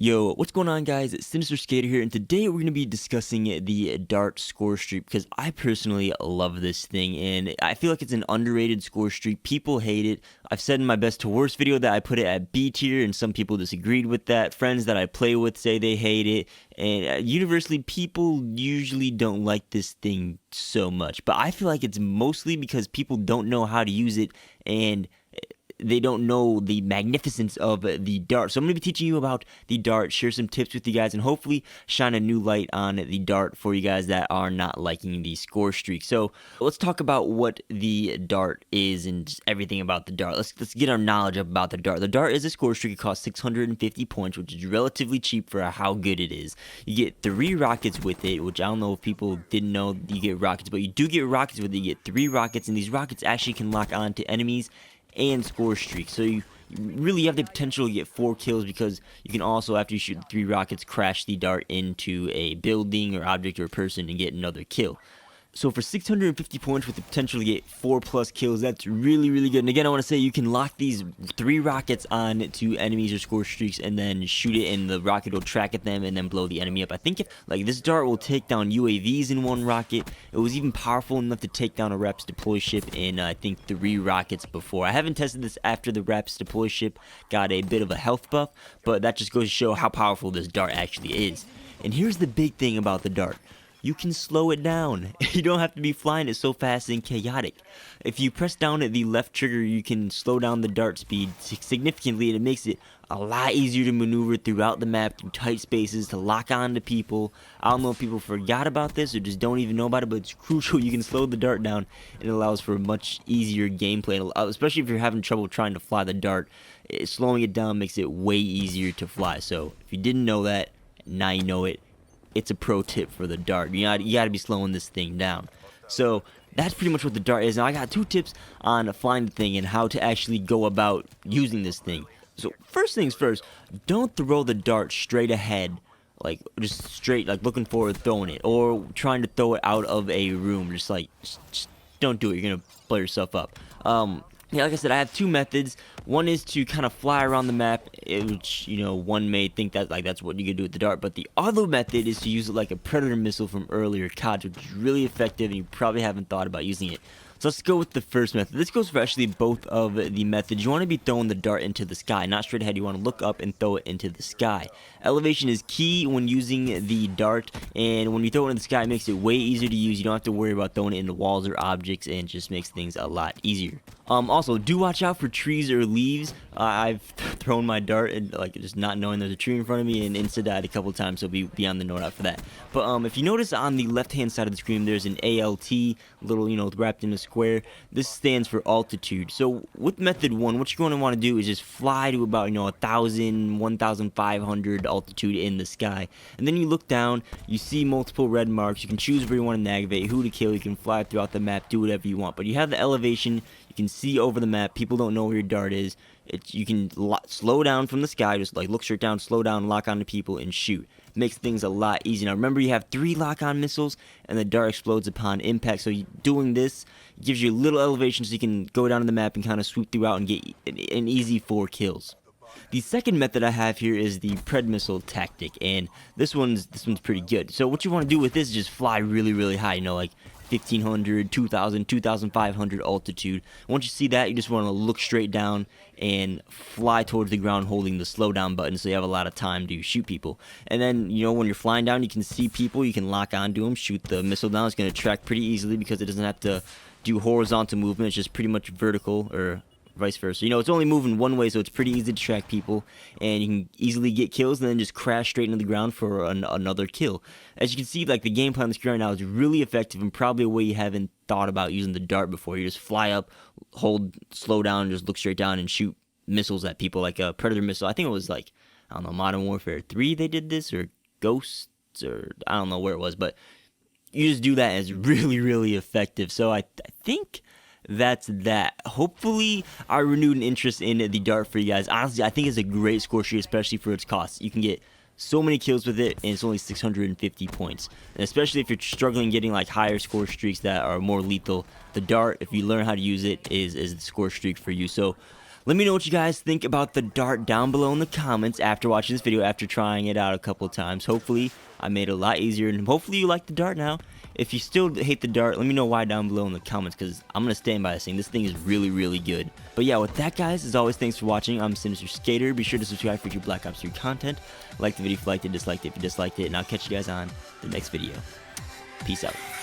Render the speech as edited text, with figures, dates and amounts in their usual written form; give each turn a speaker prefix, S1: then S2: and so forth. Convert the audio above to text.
S1: Yo, what's going on, guys? It's Sinister Skater here, and today we're going to be discussing the dart score streak because I personally love this thing, and I feel like it's an underrated score streak. People hate it. I've said in my best to worst video that I put it at B tier, and some people disagreed with that. Friends that I play with say they hate it, and universally, people usually don't like this thing so much. But I feel like it's mostly because people don't know how to use it, and they don't know the magnificence of the dart. So I'm going to be teaching you about the dart, share some tips with you guys, and hopefully shine a new light on the dart for you guys that are not liking the score streak. So let's talk about what the dart is and just everything about the dart. Let's get our knowledge up about the dart. The dart is a score streak. It costs 650 points, which is relatively cheap for how good it is. You get 3 rockets with it, which I don't know if people didn't know you get rockets, but you do get rockets with it. You get 3 rockets, and these rockets actually can lock on to enemies and score streak. So you really have the potential to get 4 kills because you can also, after you shoot 3 rockets, crash the dart into a building or object or person and get another kill. So for 650 points with the potential to get 4+ kills, that's really, really good. And again, I want to say you can lock these 3 rockets on to enemies or score streaks and then shoot it, and the rocket will track at them and then blow the enemy up. I think this dart will take down UAVs in 1 rocket. It was even powerful enough to take down a Reps deploy ship in, I think, 3 rockets before. I haven't tested this after the Reps deploy ship got a bit of a health buff, but that just goes to show how powerful this dart actually is. And here's the big thing about the dart. You can slow it down. You don't have to be flying it so fast and chaotic. If you press down at the left trigger, you can slow down the dart speed significantly, and it makes it a lot easier to maneuver throughout the map through tight spaces to lock on to people. I don't know if people forgot about this or just don't even know about it, but it's crucial. You can slow the dart down, and it allows for a much easier gameplay, especially if you're having trouble trying to fly the dart. Slowing it down makes it way easier to fly. So if you didn't know that, now you know it. It's a pro tip for the dart. You got to be slowing this thing down. So that's pretty much what the dart is. Now I got 2 tips on flying the thing and how to actually go about using this thing. So first things first, don't throw the dart straight ahead, like just straight, like looking forward, throwing it, or trying to throw it out of a room. Just don't do it. You're gonna blow yourself up. Yeah, like I said, I have 2 methods. One is to kind of fly around the map, which, one may think that that's what you can do with the dart, but the other method is to use it like a predator missile from earlier CODs, which is really effective, and you probably haven't thought about using it. So let's go with the first method. This goes for actually both of the methods. You want to be throwing the dart into the sky, not straight ahead. You want to look up and throw it into the sky. Elevation is key when using the dart, and when you throw it in the sky, it makes it way easier to use. You don't have to worry about throwing it into walls or objects, and it just makes things a lot easier. Also, do watch out for trees or leaves. I've thrown my dart and just not knowing there's a tree in front of me and insta-died a couple times, so be on the note out for that. But if you notice on the left-hand side of the screen, there's an ALT, little, wrapped in a square. This stands for altitude. So with method 1, what you're going to want to do is just fly to about, 1,000, 1,500 altitude in the sky. And then you look down, you see multiple red marks. You can choose where you want to navigate, who to kill. You can fly throughout the map, do whatever you want. But you have the elevation. You can see over the map. People don't know where your dart is. You can slow down from the sky, just look straight down, slow down, lock onto people, and shoot. Makes things a lot easier. Now remember, you have 3 lock-on missiles, and the dart explodes upon impact. So doing this gives you a little elevation, so you can go down to the map and kind of swoop throughout and get an easy 4 kills. The second method I have here is the pred missile tactic, and this one's pretty good. So what you want to do with this is just fly really, really high, like 1,500, 2,000, 2,500 altitude. Once you see that, you just want to look straight down and fly towards the ground holding the slow down button, so you have a lot of time to shoot people. And then, when you're flying down, you can see people, you can lock onto them, shoot the missile down. It's going to track pretty easily because it doesn't have to do horizontal movement. It's just pretty much vertical, or vice versa. It's only moving one way, so it's pretty easy to track people, and you can easily get kills and then just crash straight into the ground for another kill. As you can see, the gameplay on the screen right now is really effective, and probably a way you haven't thought about using the dart before. You just fly up, hold, slow down, just look straight down and shoot missiles at people, like a predator missile. I think it was I don't know, Modern Warfare 3 they did this, or Ghosts, or I don't know where it was, but you just do that, and it's really, really effective. So I think that's that. Hopefully I renewed an interest in the dart for you guys. Honestly, I think it's a great score sheet, especially for its cost. You can get so many kills with it, and it's only 650 points. And especially if you're struggling getting higher score streaks that are more lethal, the dart, if you learn how to use it, is the score streak for you. So Let me know what you guys think about the dart down below in the comments after watching this video, after trying it out a couple of times. Hopefully, I made it a lot easier, and hopefully you like the dart now. If you still hate the dart, let me know why down below in the comments, because I'm going to stand by this thing. This thing is really, really good. But yeah, with that, guys, as always, thanks for watching. I'm Sinister Skater. Be sure to subscribe for future Black Ops 3 content. Like the video if you liked it, disliked it if you disliked it, and I'll catch you guys on the next video. Peace out.